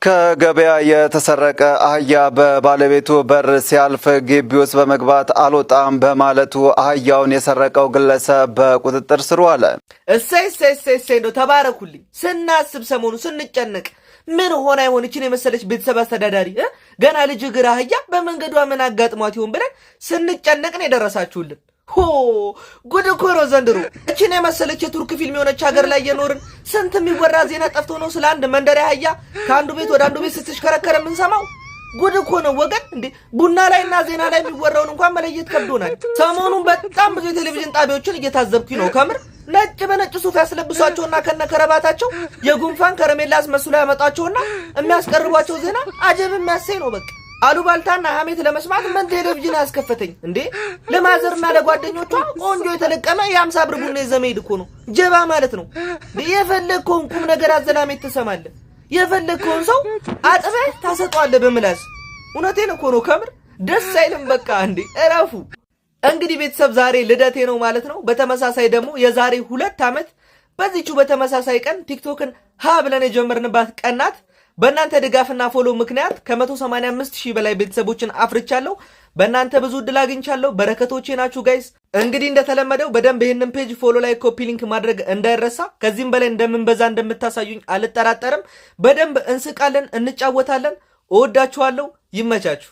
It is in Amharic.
ከገበያ የተሰረቀ አህያ በባለቤቱ በር ሲያልፍ ግቢ ውስጥ በመግባት አልወጣም በማለቱ አህያውን የሰረቀው ግለሰብ በቁጥጥር ስር ዋለ። እሰይ ነው ተባረኩልኝ። ስናስብ ሰሞኑ ስንጨነቅ ምን ሆና ይሆን እቺን የመሰለች ቤተሰብ አስተዳዳሪ ገና ልጅ እግር አህያ በመንገዷ ምን አጋጥሟት ይሆን ብለን ስንጨነቅ ነው የደረሳችሁልን። ጉድ እኮ ነው ዘንድሮ። እቺን የመሰለች የቱርክ ፊልም የሆነች ሀገር ላይ የኖርን ስንት የሚወራ ዜና ጠፍቶ ነው ስለ አንድ መንደሪያ አህያ ከአንዱ ቤት ወደ አንዱ ቤት ስትሽከረከረ የምንሰማው። ጉድ እኮ ነው ወገን። እንዴ ቡና ላይና ዜና ላይ የሚወራውን እንኳን መለየት ከብዶናል። ሰሞኑን በጣም ብዙ የቴሌቪዥን ጣቢያዎችን እየታዘብኩኝ ነው። ከምር ነጭ በነጭ ሱፍ ያስለብሷቸውና ከነከረባታቸው የጉንፋን ከረሜላ አስመስሎ ያመጣቸውና የሚያስቀርቧቸው ዜና አጀብ የሚያሰኝ ነው። በቃ አሉባልታና ሐሜት ለመስማት ምን ቴሌቪዥን ያስከፈተኝ እንዴ? ለማዘርና ለጓደኞቿ ቆንጆ የተለቀመ የ50 ብር ቡና ይዘመይድ እኮ ነው ጀባ ማለት ነው። የፈለግከውን ቁም ነገር አዘናሜት ትሰማለህ። የፈለግከውን ሰው አጥበህ ታሰጧለህ በምላስ። እውነቴን እኮ ነው። ከምር ደስ አይልም። በቃ እንዴ እረፉ። እንግዲህ ቤተሰብ ዛሬ ልደቴ ነው ማለት ነው። በተመሳሳይ ደግሞ የዛሬ 2 ዓመት በዚህቹ በተመሳሳይ ቀን ቲክቶክን ሀ ብለን የጀመርንባት ቀናት በእናንተ ድጋፍና ፎሎ ምክንያት ከ185,000 በላይ ቤተሰቦችን አፍርቻለሁ። በእናንተ ብዙ እድል አግኝቻለሁ። በረከቶቼ ናችሁ ጋይስ። እንግዲህ እንደተለመደው በደንብ ይህንን ፔጅ ፎሎ ላይ ኮፒ ሊንክ ማድረግ እንዳይረሳ። ከዚህም በላይ እንደምንበዛ እንደምታሳዩኝ አልጠራጠርም። በደንብ እንስቃለን፣ እንጫወታለን። እወዳችኋለሁ። ይመቻችሁ።